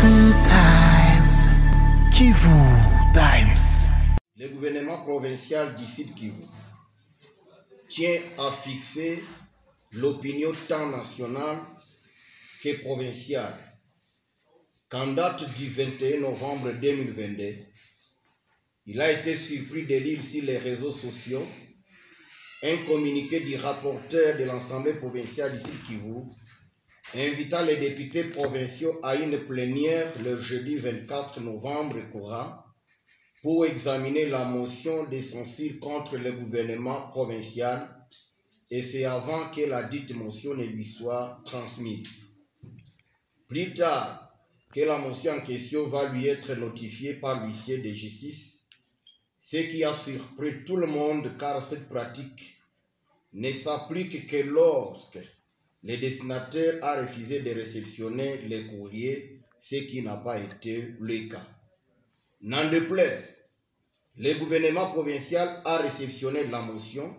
Kivu Times. Kivu Times. Le gouvernement provincial du Sud Kivu tient à fixer l'opinion tant nationale que provinciale qu'en date du 21 novembre 2022, il a été surpris de lire sur les réseaux sociaux un communiqué du rapporteur de l'Assemblée provinciale du Sud Kivu invitant les députés provinciaux à une plénière le jeudi 24 novembre courant pour examiner la motion de censure contre le gouvernement provincial, et c'est avant que la dite motion ne lui soit transmise. Plus tard, que la motion en question va lui être notifiée par l'huissier de justice, ce qui a surpris tout le monde car cette pratique ne s'applique que lorsque le destinataire a refusé de réceptionner les courriers, ce qui n'a pas été le cas. N'en déplaise, le gouvernement provincial a réceptionné la motion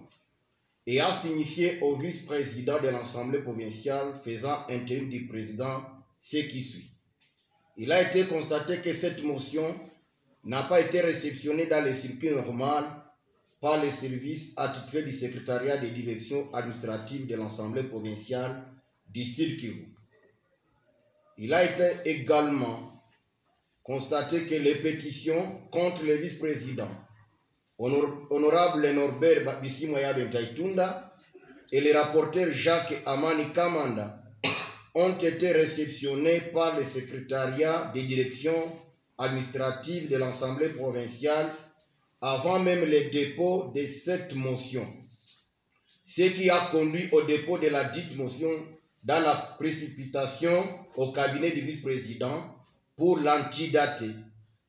et a signifié au vice-président de l'Assemblée provinciale faisant intérim du président ce qui suit. Il a été constaté que cette motion n'a pas été réceptionnée dans les circuits normaux par les services attitrés du secrétariat de direction administrative de l'Assemblée provinciale du Sud Kivu. Il a été également constaté que les pétitions contre le vice-président, honorable Norbert Bisimoya Bentaitunda et le rapporteur Jacques Amani Kamanda, ont été réceptionnées par le secrétariat de direction administrative de l'Assemblée provinciale avant même le dépôt de cette motion, ce qui a conduit au dépôt de la dite motion dans la précipitation au cabinet du vice-président pour l'antidater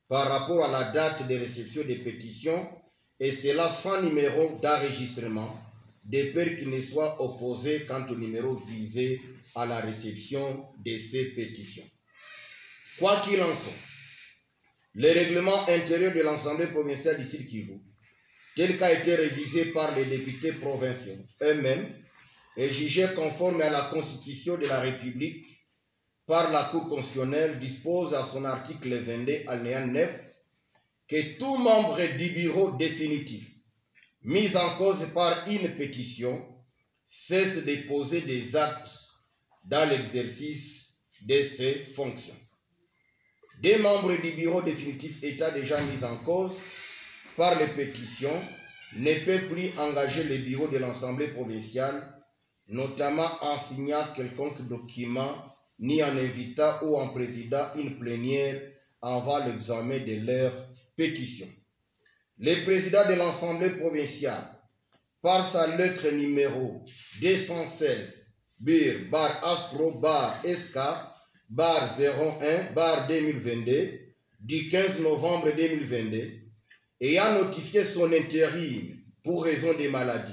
par rapport à la date de réception des pétitions, et cela sans numéro d'enregistrement, de peur qu'il ne soit opposé quant au numéro visé à la réception de ces pétitions. Quoi qu'il en soit, le règlement intérieur de l'Assemblée provinciale du Sud Kivu, tel qu'a été révisé par les députés provinciaux eux-mêmes, est jugé conforme à la Constitution de la République par la Cour constitutionnelle, dispose à son article 22, alinéa 9, que tout membre du bureau définitif mis en cause par une pétition cesse de poser des actes dans l'exercice de ses fonctions. Des membres du bureau définitif étant déjà mis en cause par les pétitions ne peuvent plus engager le bureau de l'Assemblée provinciale, notamment en signant quelconque document, ni en invitant ou en présidant une plénière avant l'examen de leurs pétitions. Le président de l'Assemblée provinciale, par sa lettre numéro 216, BIR, /ASPRO, /SK, /01, /2022, du 15 novembre 2022, ayant notifié son intérim pour raison de maladie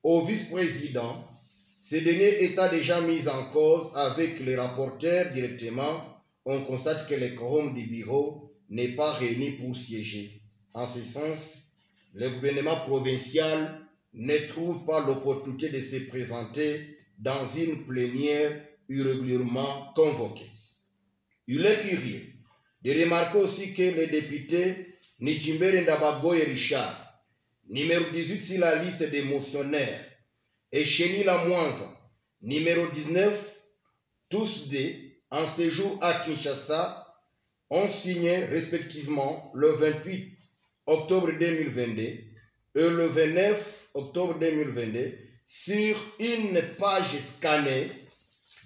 au vice-président, ce dernier étant déjà mis en cause avec les rapporteurs directement, on constate que le quorum du bureau n'est pas réuni pour siéger. En ce sens, le gouvernement provincial ne trouve pas l'opportunité de se présenter dans une plénière irrégulièrement convoquée. Il est curieux de remarquer aussi que le député Nijimbere Ndabagoye Richard, numéro 18 sur la liste des motionnaires, et Chéni Lamwanza, numéro 19, tous deux, en séjour à Kinshasa, ont signé respectivement le 28 octobre 2022 et le 29 octobre 2022 sur une page scannée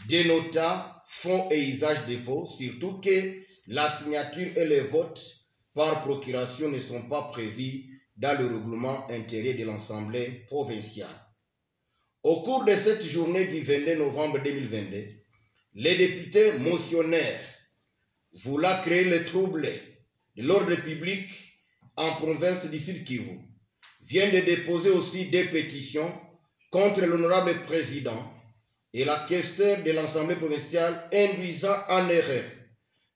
dénotant fonds et usage des faux, surtout que la signature et les votes par procuration ne sont pas prévus dans le règlement intérieur de l'Assemblée provinciale. Au cours de cette journée du 22 novembre 2022, les députés motionnaires voulant créer le trouble de l'ordre public en province du Sud Kivu viennent de déposer aussi des pétitions contre l'honorable président et la questeur de l'Assemblée provinciale, induisant en erreur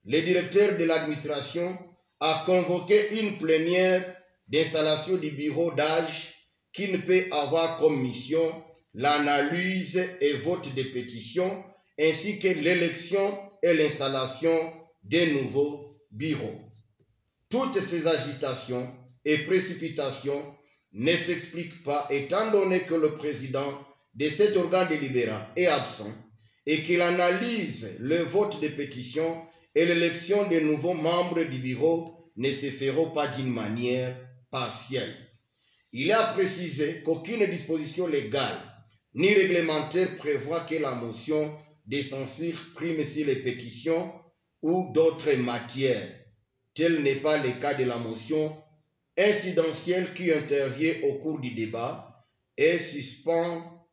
le directeur de l'administration à convoquer une plénière d'installation du bureau d'âge qui ne peut avoir comme mission l'analyse et vote des pétitions ainsi que l'élection et l'installation des nouveaux bureaux. Toutes ces agitations et précipitations ne s'expliquent pas étant donné que le président de cet organe délibérant est absent et qu'il analyse le vote des pétitions et l'élection des nouveaux membres du bureau ne se feront pas d'une manière partielle. Il a précisé qu'aucune disposition légale ni réglementaire prévoit que la motion de censure prime sur les pétitions ou d'autres matières. Tel n'est pas le cas de la motion incidentielle qui intervient au cours du débat et suspend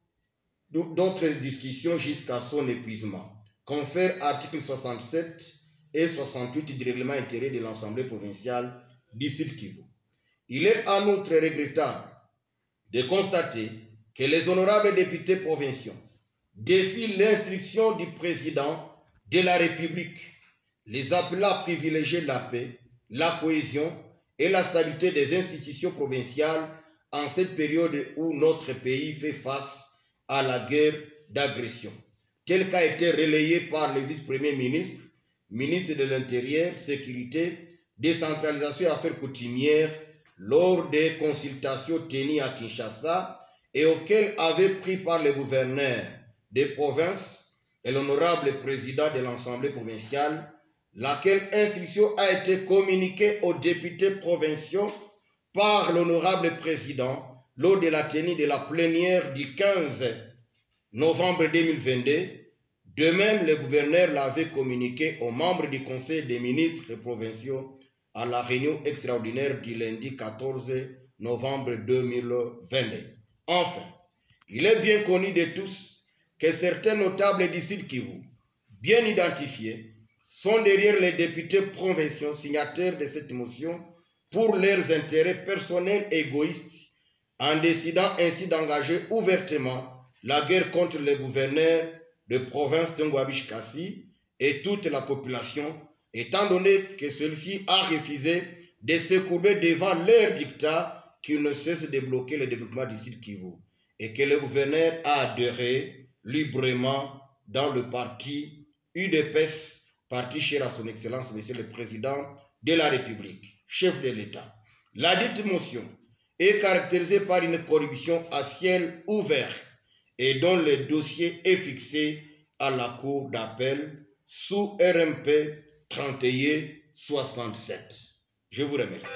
d'autres discussions jusqu'à son épuisement. Confère articles 67 et 68 du règlement intérieur de l'Assemblée provinciale du Sud Kivu. Il est en outre regrettable de constater que les honorables députés provinciaux défient l'instruction du président de la République, les appelant à privilégier la paix, la cohésion et la stabilité des institutions provinciales en cette période où notre pays fait face à la guerre d'agression, tel qu'a été relayé par le vice-premier ministre, ministre de l'Intérieur, Sécurité, Décentralisation et Affaires coutumières lors des consultations tenues à Kinshasa et auxquelles avait pris part le gouverneur des provinces et l'honorable président de l'Assemblée provinciale, laquelle instruction a été communiquée aux députés provinciaux par l'honorable président lors de la tenue de la plénière du 15 novembre 2022. De même, le gouverneur l'avait communiqué aux membres du Conseil des ministres provinciaux à la réunion extraordinaire du lundi 14 novembre 2022. Enfin, il est bien connu de tous que certains notables du Sud Kivu, bien identifiés, sont derrière les députés provinciaux signataires de cette motion pour leurs intérêts personnels et égoïstes, en décidant ainsi d'engager ouvertement la guerre contre les gouverneurs de province Tengouabish Kassi et toute la population, étant donné que celui-ci a refusé de se courber devant leur dictat qui ne cesse de bloquer le développement du Sud Kivu et que le gouverneur a adhéré librement dans le parti UDPS, parti cher à son excellence, monsieur le président de la République, chef de l'État. La dite motion est caractérisée par une corruption à ciel ouvert et dont le dossier est fixé à la cour d'appel sous RMP 3167. Je vous remercie.